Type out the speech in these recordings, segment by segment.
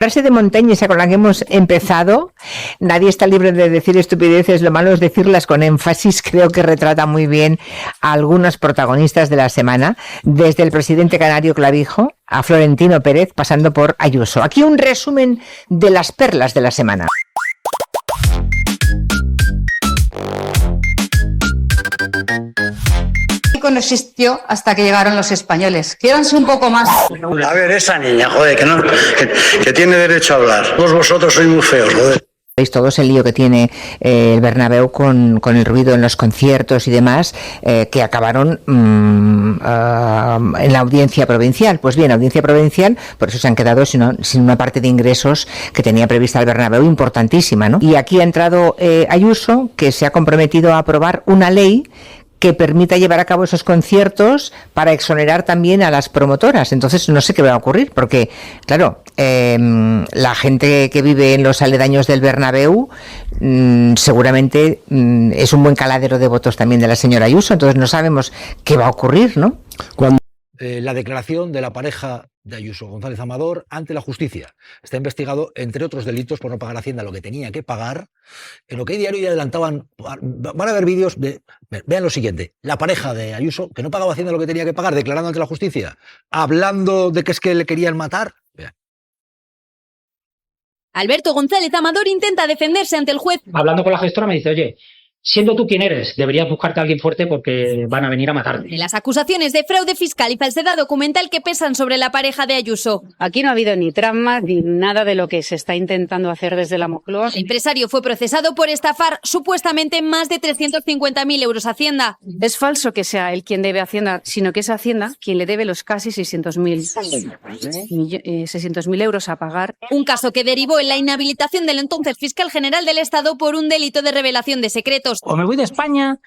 Frase de Montaigne, esa con la que hemos empezado: nadie está libre de decir estupideces, lo malo es decirlas con énfasis. Creo que retrata muy bien a algunos protagonistas de la semana, desde el presidente canario Clavijo a Florentino Pérez, pasando por Ayuso. Aquí un resumen de las perlas de la semana. No existió hasta que llegaron los españoles. Quiéranse un poco más. A ver, esa niña, joder, que tiene derecho a hablar. Todos vosotros sois muy feos, joder. Veis todos el lío que tiene el Bernabéu con el ruido en los conciertos y demás, que acabaron en la audiencia provincial. Pues bien, audiencia provincial, por eso se han quedado sin una parte de ingresos que tenía prevista el Bernabéu importantísima, ¿no? Y aquí ha entrado Ayuso, que se ha comprometido a aprobar una ley que permita llevar a cabo esos conciertos para exonerar también a las promotoras. Entonces no sé qué va a ocurrir, porque, claro, la gente que vive en los aledaños del Bernabéu seguramente es un buen caladero de votos también de la señora Ayuso, entonces no sabemos qué va a ocurrir, ¿no? Cuando la declaración de la pareja de Ayuso, González Amador, ante la justicia. Está investigado, entre otros delitos, por no pagar a Hacienda lo que tenía que pagar. En lo que hay diario ya adelantaban, van a ver vídeos de... Vean lo siguiente, la pareja de Ayuso, que no pagaba a Hacienda lo que tenía que pagar, declarando ante la justicia, hablando de que es que le querían matar. Vean. Alberto González Amador intenta defenderse ante el juez. Hablando con la gestora me dice, oye, siendo tú quien eres, deberías buscarte a alguien fuerte porque van a venir a matarte. De las acusaciones de fraude fiscal y falsedad documental que pesan sobre la pareja de Ayuso. Aquí no ha habido ni tramas ni nada de lo que se está intentando hacer desde la Moncloa. El empresario fue procesado por estafar supuestamente más de 350.000 euros a Hacienda. Es falso que sea él quien debe a Hacienda, sino que es Hacienda quien le debe los casi 600.000 euros a pagar. Un caso que derivó en la inhabilitación del entonces fiscal general del Estado por un delito de revelación de secretos. O me voy de España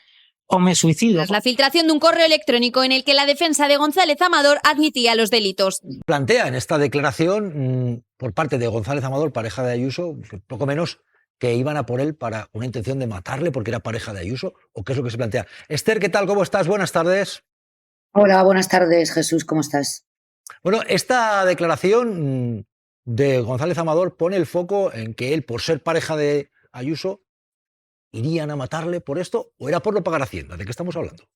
o me suicido. Tras la filtración de un correo electrónico en el que la defensa de González Amador admitía los delitos. Plantea en esta declaración por parte de González Amador, pareja de Ayuso, poco menos que iban a por él para una intención de matarle porque era pareja de Ayuso, o qué es lo que se plantea. Esther, ¿qué tal? ¿Cómo estás? Buenas tardes. Hola, buenas tardes, Jesús, ¿cómo estás? Bueno, esta declaración de González Amador pone el foco en que él, por ser pareja de Ayuso, ¿irían a matarle por esto o era por no pagar Hacienda? ¿De qué estamos hablando?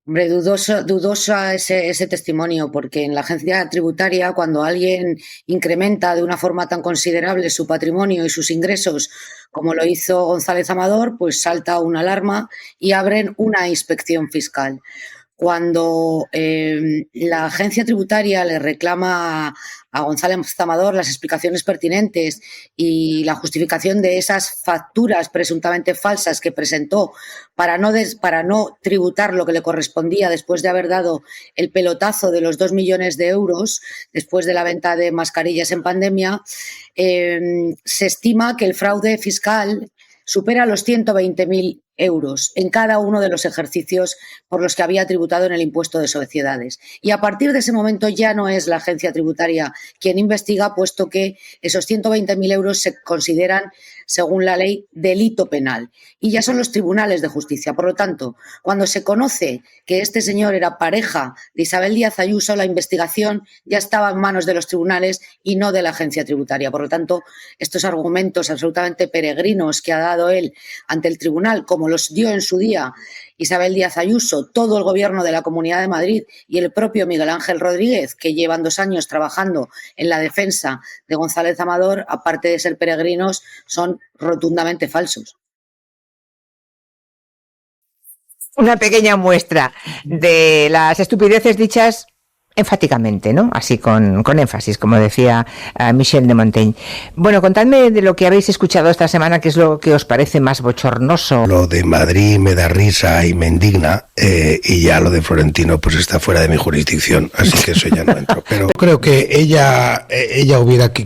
Hombre, dudosa ese testimonio, porque en la agencia tributaria, cuando alguien incrementa de una forma tan considerable su patrimonio y sus ingresos, como lo hizo González Amador, pues salta una alarma y abren una inspección fiscal. Cuando la agencia tributaria le reclama a González Amador las explicaciones pertinentes y la justificación de esas facturas presuntamente falsas que presentó para no tributar lo que le correspondía después de haber dado el pelotazo de los 2 millones de euros después de la venta de mascarillas en pandemia, se estima que el fraude fiscal supera los 120.000 euros en cada uno de los ejercicios por los que había tributado en el impuesto de sociedades. Y a partir de ese momento ya no es la agencia tributaria quien investiga, puesto que esos 120.000 euros se consideran, según la ley, delito penal. Y ya son los tribunales de justicia. Por lo tanto, cuando se conoce que este señor era pareja de Isabel Díaz Ayuso, la investigación ya estaba en manos de los tribunales y no de la agencia tributaria. Por lo tanto, estos argumentos absolutamente peregrinos que ha dado él ante el tribunal, como los dio en su día Isabel Díaz Ayuso, todo el gobierno de la Comunidad de Madrid y el propio Miguel Ángel Rodríguez, que llevan 2 años trabajando en la defensa de González Amador, aparte de ser peregrinos, son rotundamente falsos. Una pequeña muestra de las estupideces dichas enfáticamente, ¿no? Así con énfasis, como decía Michel de Montaigne. Bueno, contadme de lo que habéis escuchado esta semana, qué es lo que os parece más bochornoso. Lo de Madrid me da risa y me indigna, y ya lo de Florentino pues está fuera de mi jurisdicción, así que eso ya no entro. Pero creo que ella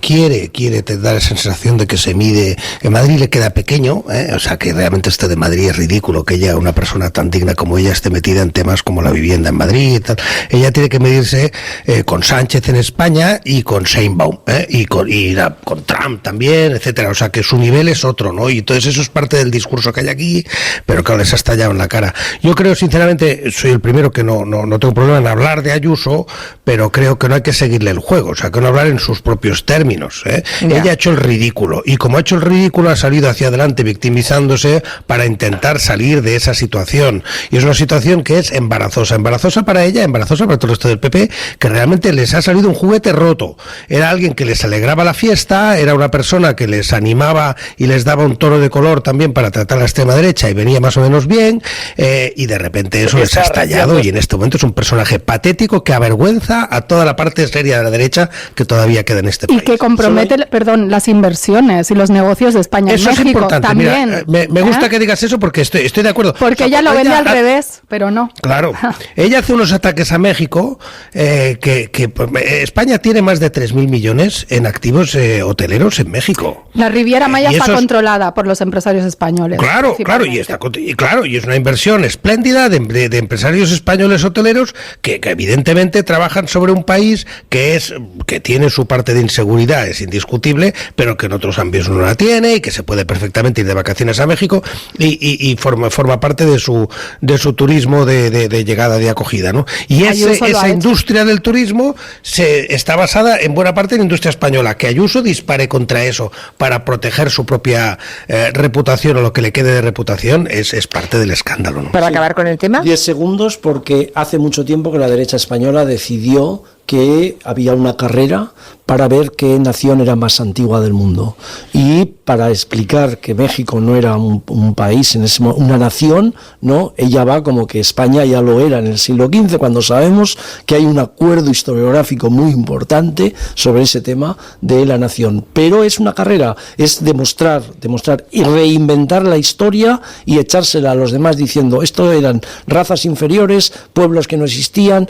quiere dar esa sensación de que se mide, que Madrid le queda pequeño, o sea, que realmente esto de Madrid es ridículo, que ella, una persona tan digna como ella, esté metida en temas como la vivienda en Madrid y tal. Ella tiene que medirse compararse con Sánchez en España y con Sheinbaum, y con Trump también, etcétera. O sea que su nivel es otro, ¿no? Y entonces eso es parte del discurso que hay aquí, pero claro, les ha estallado en la cara. Yo creo, sinceramente, soy el primero que no tengo problema en hablar de Ayuso, pero creo que no hay que seguirle el juego, o sea, que no hablar en sus propios términos. Ella ha hecho el ridículo, y como ha hecho el ridículo, ha salido hacia adelante victimizándose para intentar salir de esa situación. Y es una situación que es embarazosa para ella, embarazosa para todo el resto del PP, que realmente les ha salido un juguete roto. Era alguien que les alegraba la fiesta, era una persona que les animaba y les daba un tono de color también para tratar a la extrema derecha y venía más o menos bien, y de repente eso les ha estallado, y en este momento es un personaje patético que avergüenza a toda la parte seria de la derecha que todavía queda en este país. Y que compromete, las inversiones y los negocios de España eso en México. Es importante. También. Mira, me gusta que digas eso porque estoy de acuerdo. Porque ella lo vende al revés, pero no. Claro. Ella hace unos ataques a México, España tiene más de 3.000 millones en activos hoteleros en México. La Riviera Maya está controlada por los empresarios españoles. Claro, y es una inversión espléndida de empresarios españoles hoteleros que evidentemente trabajan sobre un país que tiene su parte de inseguridad, es indiscutible, pero que en otros ámbitos no la tiene y que se puede perfectamente ir de vacaciones a México y forma parte de su turismo de llegada, de acogida, ¿no? Y esa industria del turismo está basada en buena parte en la industria española. Que Ayuso dispare contra eso para proteger su propia reputación o lo que le quede de reputación es parte del escándalo, ¿no? Para acabar con el tema. 10 segundos, porque hace mucho tiempo que la derecha española decidió que había una carrera para ver qué nación era más antigua del mundo, y para explicar que México no era un país, una nación, no, ella va como que España ya lo era en el siglo XV, cuando sabemos que hay un acuerdo historiográfico muy importante sobre ese tema de la nación. Pero es una carrera, es demostrar y reinventar la historia y echársela a los demás diciendo esto eran razas inferiores, pueblos que no existían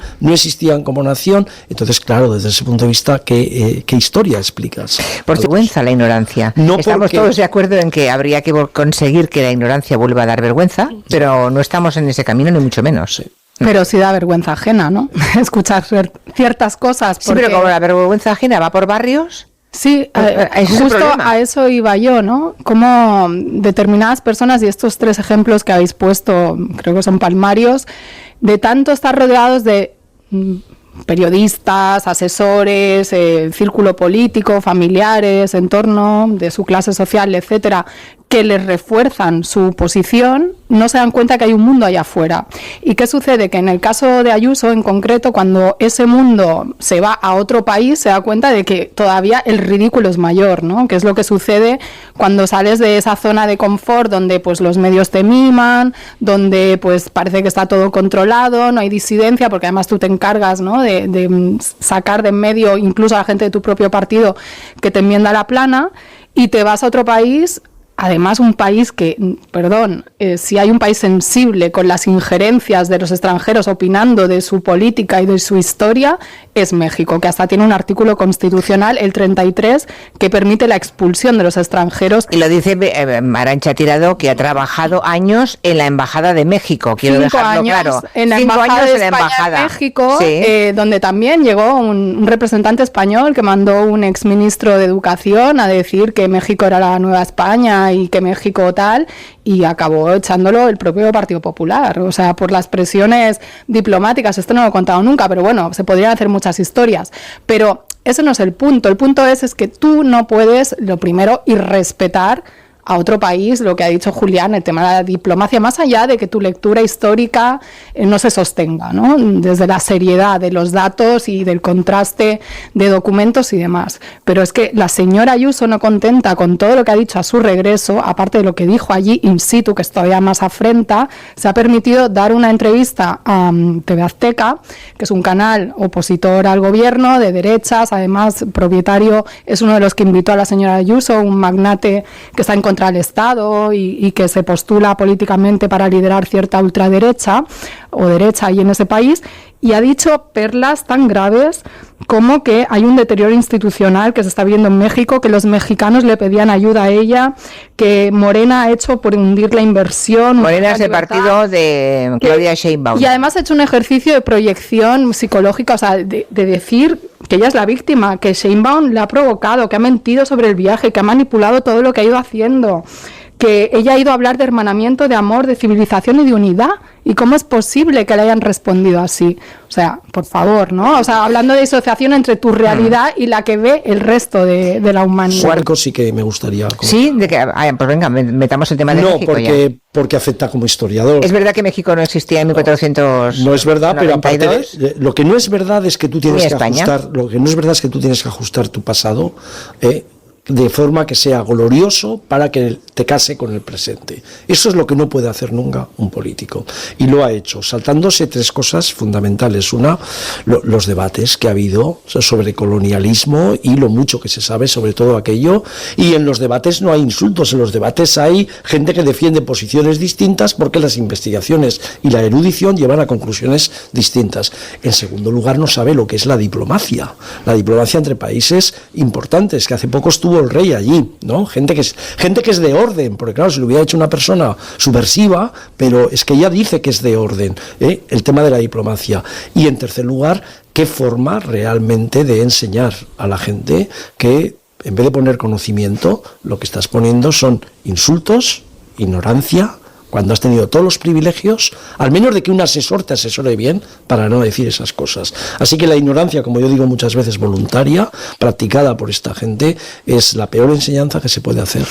como nación. Entonces, claro, desde ese punto de vista, ¿qué historia explicas? Por vergüenza la ignorancia. No, estamos todos de acuerdo en que habría que conseguir que la ignorancia vuelva a dar vergüenza, pero no estamos en ese camino, ni mucho menos. Pero sí da vergüenza ajena, ¿no? Escuchar ciertas cosas. Sí, pero como la vergüenza ajena va por barrios. Sí, justo a eso iba yo, ¿no? Como determinadas personas, y estos 3 ejemplos que habéis puesto, creo que son palmarios, de tanto estar rodeados de periodistas, asesores, círculo político, familiares, entorno de su clase social, etcétera, que les refuerzan su posición, no se dan cuenta que hay un mundo allá afuera. ¿Y qué sucede? Que en el caso de Ayuso en concreto, cuando ese mundo se va a otro país, se da cuenta de que todavía el ridículo es mayor, ¿no? Que es lo que sucede cuando sales de esa zona de confort donde pues los medios te miman, donde pues parece que está todo controlado, no hay disidencia, porque además tú te encargas, ¿no?, de sacar de en medio incluso a la gente de tu propio partido que te enmienda la plana, y te vas a otro país. Además, un país que, si hay un país sensible con las injerencias de los extranjeros opinando de su política y de su historia, es México, que hasta tiene un artículo constitucional, el 33, que permite la expulsión de los extranjeros. Y lo dice Arantxa Tirado, que ha trabajado años en la Embajada de México, quiero 5 dejarlo años claro. En la 5 Embajada años de en la España Embajada. en México, Sí. Donde también llegó un representante español que mandó un exministro de Educación a decir que México era la nueva España y que México tal, y acabó echándolo el propio Partido Popular, o sea, por las presiones diplomáticas. Esto no lo he contado nunca, pero bueno, se podrían hacer muchas historias, pero ese no es el punto. El punto es que tú no puedes, lo primero, irrespetar a otro país, lo que ha dicho Julián, el tema de la diplomacia, más allá de que tu lectura histórica no se sostenga, ¿no?, desde la seriedad de los datos y del contraste de documentos y demás. Pero es que la señora Ayuso, no contenta con todo lo que ha dicho a su regreso, aparte de lo que dijo allí in situ, que es todavía más afrenta, se ha permitido dar una entrevista a TV Azteca, que es un canal opositor al gobierno, de derechas, además propietario, es uno de los que invitó a la señora Ayuso, un magnate que está en contra del Estado y que se postula políticamente para liderar cierta ultraderecha o derecha ahí en ese país, y ha dicho perlas tan graves como que hay un deterioro institucional que se está viendo en México, que los mexicanos le pedían ayuda a ella, que Morena ha hecho por hundir la inversión. Morena es el partido de Claudia Sheinbaum. Y además ha hecho un ejercicio de proyección psicológica, o sea, de decir que ella es la víctima, que Sheinbaum la ha provocado, que ha mentido sobre el viaje, que ha manipulado todo lo que ha ido haciendo, que ella ha ido a hablar de hermanamiento, de amor, de civilización y de unidad. ¿Y cómo es posible que le hayan respondido así? O sea, por favor, ¿no? O sea, hablando de disociación entre tu realidad y la que ve el resto de la humanidad. Algo sí que me gustaría comentar. Sí, de que, pues venga, metamos el tema de México porque afecta como historiador. Es verdad que México no existía en 1492. No es verdad, pero aparte lo que no es verdad es que tú tienes que ajustar, lo que no es verdad es que tú tienes que ajustar tu pasado, de forma que sea glorioso para que te case con el presente. Eso es lo que no puede hacer nunca un político. Y lo ha hecho, saltándose tres cosas fundamentales. Una, los debates que ha habido sobre colonialismo y lo mucho que se sabe sobre todo aquello. Y en los debates no hay insultos, en los debates hay gente que defiende posiciones distintas porque las investigaciones y la erudición llevan a conclusiones distintas. En segundo lugar, no sabe lo que es la diplomacia entre países importantes, que hace poco estuvo el rey allí, ¿no? Gente que es de orden, porque claro, si lo hubiera hecho una persona subversiva, pero es que ella dice que es de orden, el tema de la diplomacia. Y en tercer lugar, qué forma realmente de enseñar a la gente que en vez de poner conocimiento, lo que estás poniendo son insultos, ignorancia, cuando has tenido todos los privilegios, al menos de que un asesor te asesore bien para no decir esas cosas. Así que la ignorancia, como yo digo muchas veces, voluntaria, practicada por esta gente, es la peor enseñanza que se puede hacer.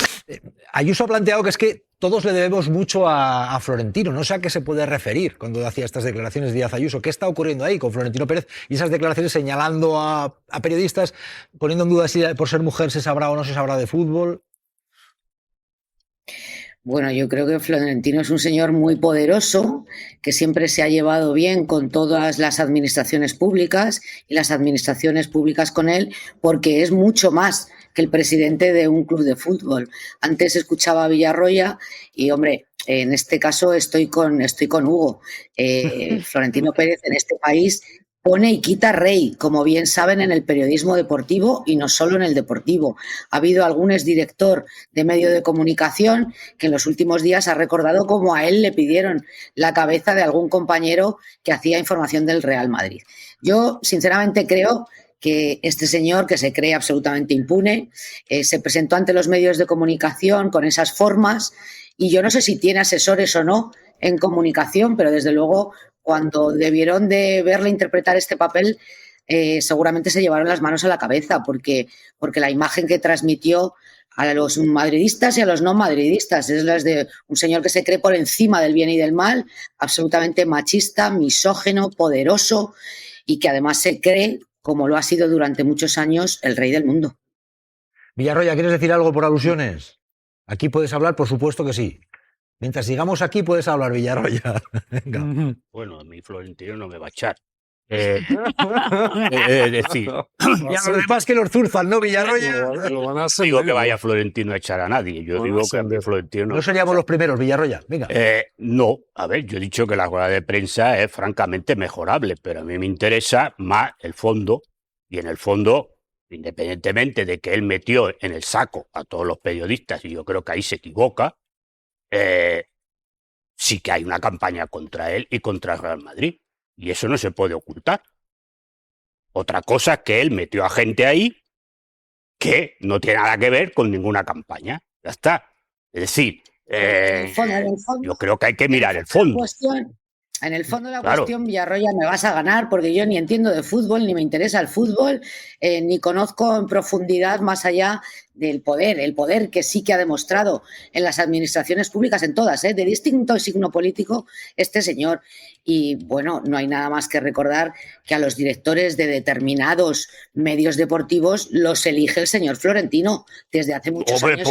Ayuso ha planteado que es que todos le debemos mucho a Florentino. No sé a qué se puede referir cuando hacía estas declaraciones Díaz Ayuso. ¿Qué está ocurriendo ahí con Florentino Pérez y esas declaraciones señalando a periodistas, poniendo en duda si por ser mujer se sabrá o no se sabrá de fútbol? Bueno, yo creo que Florentino es un señor muy poderoso, que siempre se ha llevado bien con todas las administraciones públicas y las administraciones públicas con él, porque es mucho más que el presidente de un club de fútbol. Antes escuchaba a Villarroya y, hombre, en este caso estoy con Hugo. Florentino Pérez en este país pone y quita rey, como bien saben, en el periodismo deportivo y no solo en el deportivo. Ha habido algún exdirector de medio de comunicación que en los últimos días ha recordado cómo a él le pidieron la cabeza de algún compañero que hacía información del Real Madrid. Yo, sinceramente, creo que este señor, que se cree absolutamente impune, se presentó ante los medios de comunicación con esas formas y yo no sé si tiene asesores o no en comunicación, pero desde luego cuando debieron de verle interpretar este papel, seguramente se llevaron las manos a la cabeza, porque la imagen que transmitió a los madridistas y a los no madridistas es la de un señor que se cree por encima del bien y del mal, absolutamente machista, misógino, poderoso y que además se cree, como lo ha sido durante muchos años, el rey del mundo. Villarroya, ¿quieres decir algo por alusiones? Aquí puedes hablar, por supuesto que sí. Mientras sigamos aquí puedes hablar, Villarroya. Venga. Bueno, mi Florentino no me va a echar. Decir. Y a los demás que los zurzan, ¿no, Villarroya? No digo que vaya Florentino a echar a nadie. Yo digo que a mi Florentino no seríamos los primeros, Villarroya. Venga. No, a ver, yo he dicho que la rueda de prensa es francamente mejorable, pero a mí me interesa más el fondo. Y en el fondo, independientemente de que él metió en el saco a todos los periodistas, y yo creo que ahí se equivoca, sí que hay una campaña contra él y contra el Real Madrid. Y eso no se puede ocultar. Otra cosa es que él metió a gente ahí que no tiene nada que ver con ninguna campaña. Ya está. Es decir, yo creo que hay que mirar el fondo. En el fondo de la cuestión, Villarroya, me vas a ganar porque yo ni entiendo de fútbol, ni me interesa el fútbol, ni conozco en profundidad más allá del poder, el poder que sí que ha demostrado en las administraciones públicas, en todas, de distinto signo político, este señor. Y bueno, no hay nada más que recordar que a los directores de determinados medios deportivos los elige el señor Florentino desde hace muchos años.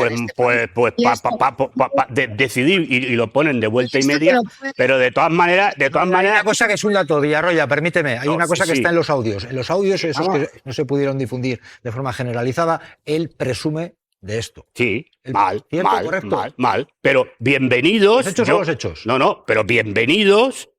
Decidir y lo ponen de vuelta y media, pero de todas maneras... Hay una cosa que es un dato, Villarroya, permíteme, hay una cosa que está en los audios. En los audios, esos que no se pudieron difundir de forma generalizada, él presume de esto. Sí, mal. Pero bienvenidos... Los hechos son los hechos. No, pero bienvenidos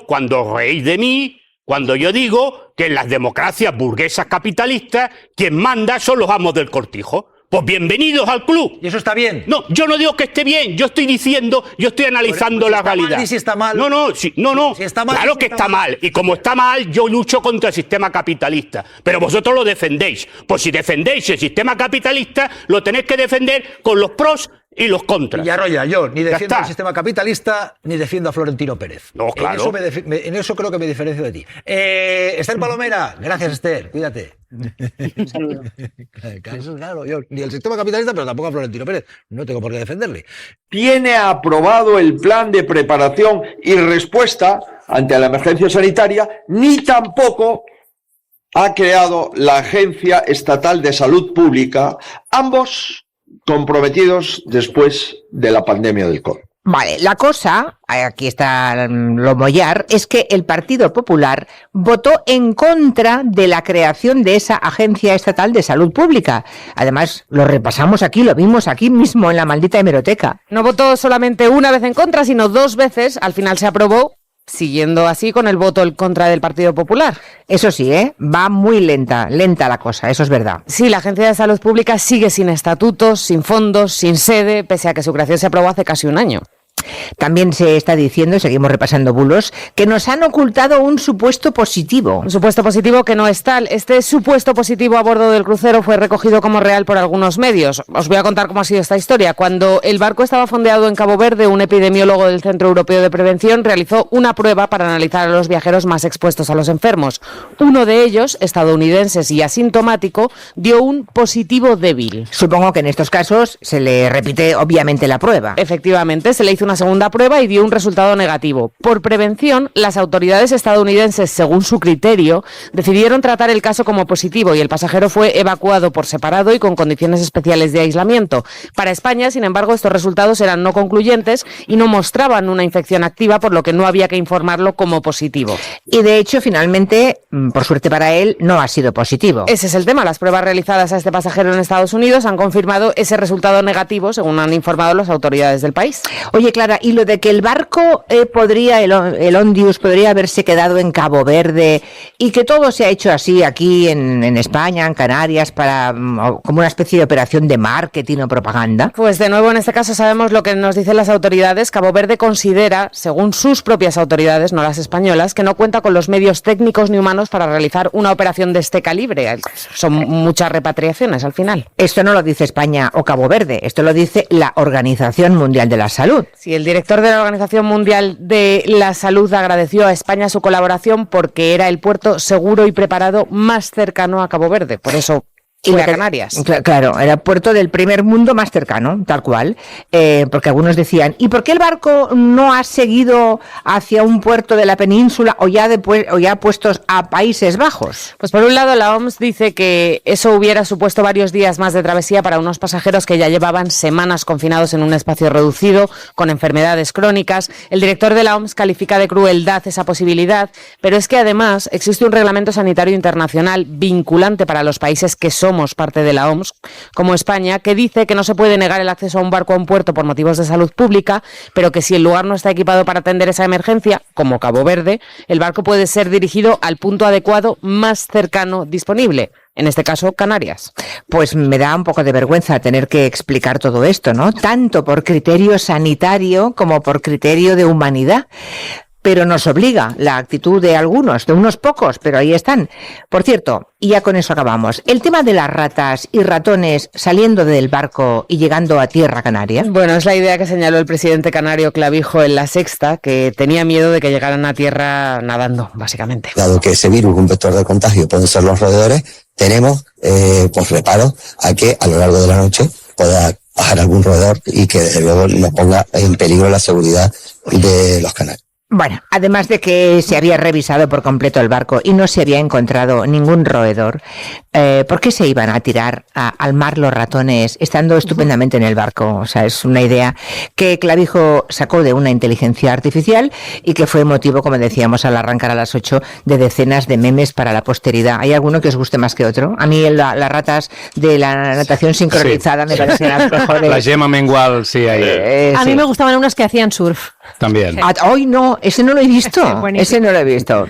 cuando reís de mí Cuando yo digo que en las democracias burguesas capitalistas quien manda son los amos del cortijo. Pues bienvenidos al club. ¿Y eso está bien? No, yo no digo que esté bien, yo estoy diciendo, yo estoy analizando la realidad. ¿Y si está mal? No, si está mal, claro que está mal. Y como está mal, yo lucho contra el sistema capitalista. Pero vosotros lo defendéis. Pues si defendéis el sistema capitalista, lo tenéis que defender con los pros y los contras. Y Arroya, yo ni defiendo el sistema capitalista ni defiendo a Florentino Pérez. No, claro. En eso creo que me diferencio de ti. Esther Palomera, gracias Esther, cuídate. Un saludo. Claro, yo ni el sistema capitalista, pero tampoco a Florentino Pérez. No tengo por qué defenderle. Tiene aprobado el plan de preparación y respuesta ante la emergencia sanitaria, ni tampoco ha creado la Agencia Estatal de Salud Pública, ambos comprometidos después de la pandemia del COVID. Vale, la cosa, aquí está lo mollar, es que el Partido Popular votó en contra de la creación de esa Agencia Estatal de Salud Pública. Además, lo repasamos aquí, lo vimos aquí mismo en la maldita hemeroteca. No votó solamente una vez en contra, sino 2 veces. Al final se aprobó, siguiendo así con el voto en contra del Partido Popular. Eso sí, va muy lenta la cosa, eso es verdad. Sí, la Agencia de Salud Pública sigue sin estatutos, sin fondos, sin sede, pese a que su creación se aprobó hace casi un año. También se está diciendo, seguimos repasando bulos, que nos han ocultado un supuesto positivo. Un supuesto positivo que no es tal. Este supuesto positivo a bordo del crucero fue recogido como real por algunos medios. Os voy a contar cómo ha sido esta historia. Cuando el barco estaba fondeado en Cabo Verde, un epidemiólogo del Centro Europeo de Prevención realizó una prueba para analizar a los viajeros más expuestos a los enfermos. Uno de ellos, estadounidense y asintomático, dio un positivo débil. Supongo que en estos casos se le repite obviamente la prueba. Efectivamente, se le hizo una segunda prueba y dio un resultado negativo. Por prevención, las autoridades estadounidenses, según su criterio, decidieron tratar el caso como positivo y el pasajero fue evacuado por separado y con condiciones especiales de aislamiento. Para España, sin embargo, estos resultados eran no concluyentes y no mostraban una infección activa, por lo que no había que informarlo como positivo. Y de hecho, finalmente, por suerte para él, no ha sido positivo. Ese es el tema. Las pruebas realizadas a este pasajero en Estados Unidos han confirmado ese resultado negativo, según han informado las autoridades del país. Oye, Clara, y lo de que el barco el Ondius podría haberse quedado en Cabo Verde y que todo se ha hecho así aquí en España, en Canarias, como una especie de operación de marketing o propaganda. Pues de nuevo, en este caso sabemos lo que nos dicen las autoridades. Cabo Verde considera, según sus propias autoridades, no las españolas, que no cuenta con los medios técnicos ni humanos para realizar una operación de este calibre. Son muchas repatriaciones al final. Esto no lo dice España o Cabo Verde, esto lo dice la Organización Mundial de la Salud. Sí, el director de la Organización Mundial de la Salud agradeció a España su colaboración porque era el puerto seguro y preparado más cercano a Cabo Verde. Por eso fue a Canarias. Claro, era el puerto del primer mundo más cercano, tal cual, porque algunos decían, ¿y por qué el barco no ha seguido hacia un puerto de la península o ya puestos a Países Bajos? Pues por un lado la OMS dice que eso hubiera supuesto varios días más de travesía para unos pasajeros que ya llevaban semanas confinados en un espacio reducido, con enfermedades crónicas. El director de la OMS califica de crueldad esa posibilidad, pero es que además existe un reglamento sanitario internacional vinculante para los países que somos parte de la OMS, como España, que dice que no se puede negar el acceso a un barco a un puerto por motivos de salud pública, pero que si el lugar no está equipado para atender esa emergencia, como Cabo Verde, el barco puede ser dirigido al punto adecuado más cercano disponible. En este caso, Canarias. Pues me da un poco de vergüenza tener que explicar todo esto, ¿no? Tanto por criterio sanitario como por criterio de humanidad. Pero nos obliga la actitud de algunos, de unos pocos, pero ahí están. Por cierto, y ya con eso acabamos, el tema de las ratas y ratones saliendo del barco y llegando a tierra canaria. Bueno, es la idea que señaló el presidente canario Clavijo en La Sexta, que tenía miedo de que llegaran a tierra nadando, básicamente. Dado que ese virus, un vector de contagio, pueden ser los roedores, tenemos pues reparo a que a lo largo de la noche pueda bajar algún roedor y que desde luego no ponga en peligro la seguridad de los canarios. Bueno, además de que se había revisado por completo el barco y no se había encontrado ningún roedor, ¿por qué se iban a tirar al mar los ratones estando estupendamente en el barco? O sea, es una idea que Clavijo sacó de una inteligencia artificial y que fue motivo, como decíamos al arrancar a las 8, de decenas de memes para la posteridad. ¿Hay alguno que os guste más que otro? A mí las ratas de la natación sincronizada me parecen las mejores. La Gemma Mengual, sí, ahí. A mí me gustaban unas que hacían surf. También. Hoy no, ese no lo he visto. Ese no lo he visto.